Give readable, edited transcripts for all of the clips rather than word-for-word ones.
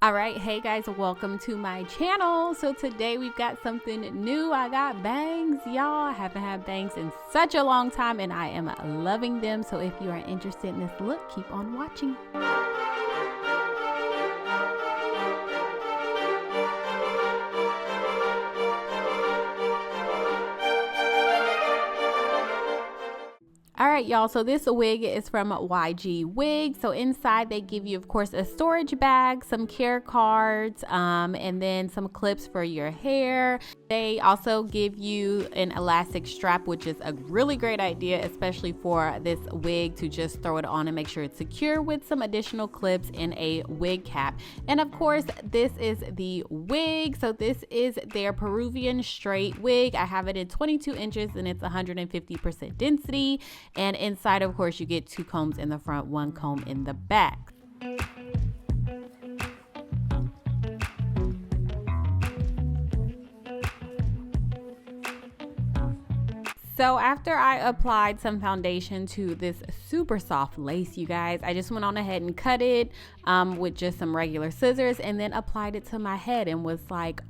All right, hey guys, welcome to my channel. So today we've got something new. I got bangs, y'all. I haven't had bangs in such a long time and I am loving them. So if you are interested in this look, keep on watching. All right, y'all, so this wig is from YGwigs. So inside they give you, of course, a storage bag, some care cards, and then some clips for your hair. They also give you an elastic strap, which is a really great idea, especially for this wig, to just throw it on and make sure it's secure, with some additional clips and a wig cap. And of course, this is the wig. So this is their Peruvian straight wig. I have it in 22 inches and it's 150% density. And inside, of course, you get 2 combs in the front, 1 comb in the back. So after I applied some foundation to this super soft lace, you guys, I just went on ahead and cut it with just some regular scissors and then applied it to my head and was like,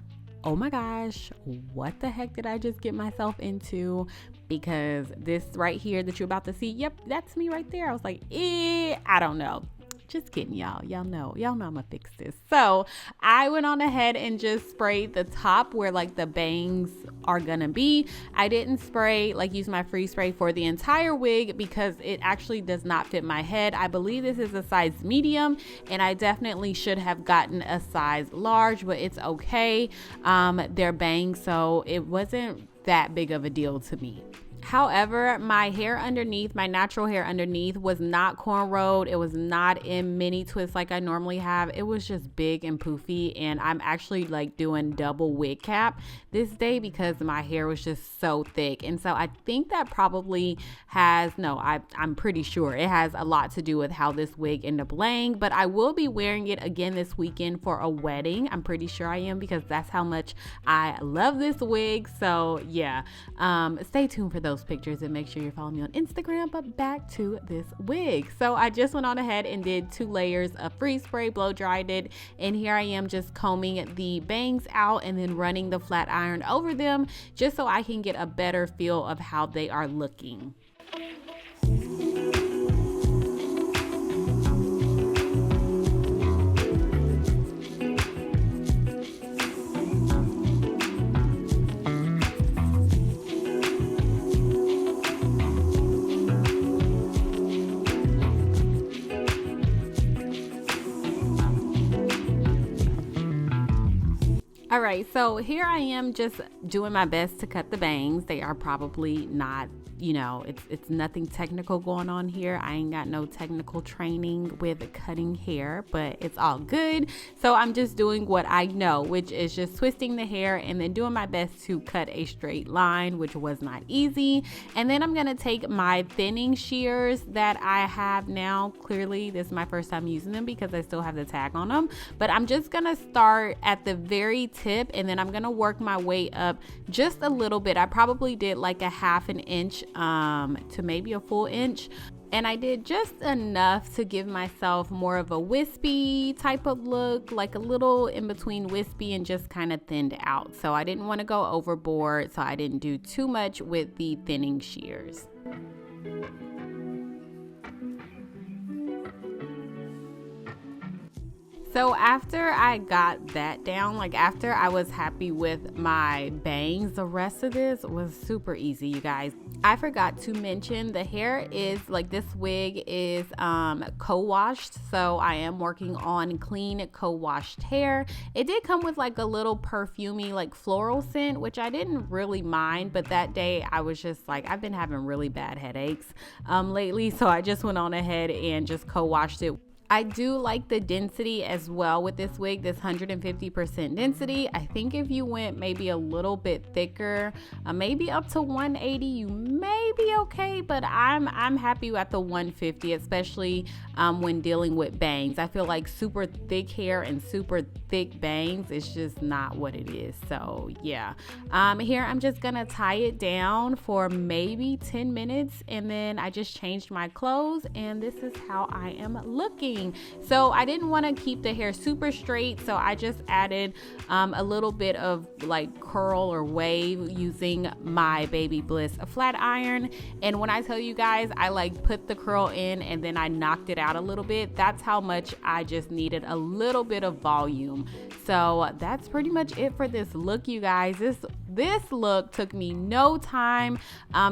oh my gosh, what the heck did I just get myself into? Because this right here that you're about to see, yep, that's me right there. I was like, I don't know. Just kidding, y'all. Y'all know I'm gonna fix this. So I went on ahead and just sprayed the top where like the bangs are gonna be. I didn't spray, like use my free spray for the entire wig because it actually does not fit my head. I believe this is a size medium and I definitely should have gotten a size large, but it's okay. They're bangs, so it wasn't that big of a deal to me. However, my hair underneath, my natural hair underneath, was not cornrowed. It was not in mini twists like I normally have. It was just big and poofy, and I'm actually like doing double wig cap this day because my hair was just so thick. And so I think that probably I'm pretty sure it has a lot to do with how this wig ended up laying, but I will be wearing it again this weekend for a wedding. I'm pretty sure I am because that's how much I love this wig. So yeah, stay tuned for those pictures and make sure you're following me on Instagram. But back to this wig. So I just went on ahead and did 2 layers of free spray, blow dried it, and here I am just combing the bangs out and then running the flat iron over them just so I can get a better feel of how they are looking. All right, so here I am just doing my best to cut the bangs. They are probably not, it's nothing technical going on here. I ain't got no technical training with cutting hair, but it's all good. So I'm just doing what I know, which is just twisting the hair and then doing my best to cut a straight line, which was not easy. And then I'm gonna take my thinning shears that I have now. Clearly, this is my first time using them because I still have the tag on them, but I'm just gonna start at the very tip and then I'm gonna work my way up just a little bit. I probably did like a 1/2 inch to maybe a full inch, and I did just enough to give myself more of a wispy type of look, like a little in between wispy and just kind of thinned out. So I didn't want to go overboard, so I didn't do too much with the thinning shears. So after I got that down, like after I was happy with my bangs, the rest of this was super easy, you guys. I forgot to mention the hair is like, this wig is co-washed, so I am working on clean co-washed hair. It did come with like a little perfumey like floral scent, which I didn't really mind, but that day I was just like, I've been having really bad headaches lately, so I just went on ahead and just co-washed it. I do like the density as well with this wig, this 150% density. I think if you went maybe a little bit thicker, maybe up to 180, you may be okay, but I'm happy at the 150, especially when dealing with bangs. I feel like super thick hair and super thick bangs is just not what it is. So yeah, here I'm just gonna tie it down for maybe 10 minutes and then I just changed my clothes and this is how I am looking. looking. So I didn't want to keep the hair super straight, so I just added a little bit of like curl or wave using my Baby Bliss flat iron. And when I tell you guys, I like put the curl in and then I knocked it out a little bit. That's how much I just needed a little bit of volume. So that's pretty much it for this look, you guys. This look took me no time.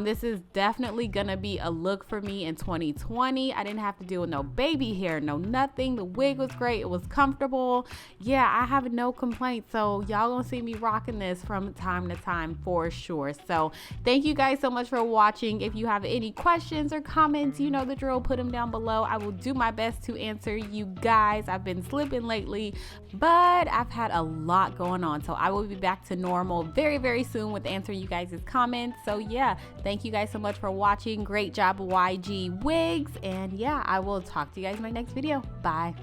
This is definitely gonna be a look for me in 2020. I didn't have to deal with no baby hair, no nothing. The wig was great, it was comfortable. Yeah, I have no complaints. So y'all gonna see me rocking this from time to time for sure. So thank you guys so much for watching. If you have any questions or comments, you know the drill, put them down below. I will do my best to answer you guys. I've been slipping lately, but I've had a lot going on. So I will be back to normal very soon with answering you guys' comments. So yeah, thank you guys so much for watching. Great job, YG Wigs. And yeah, I will talk to you guys in my next video. Bye.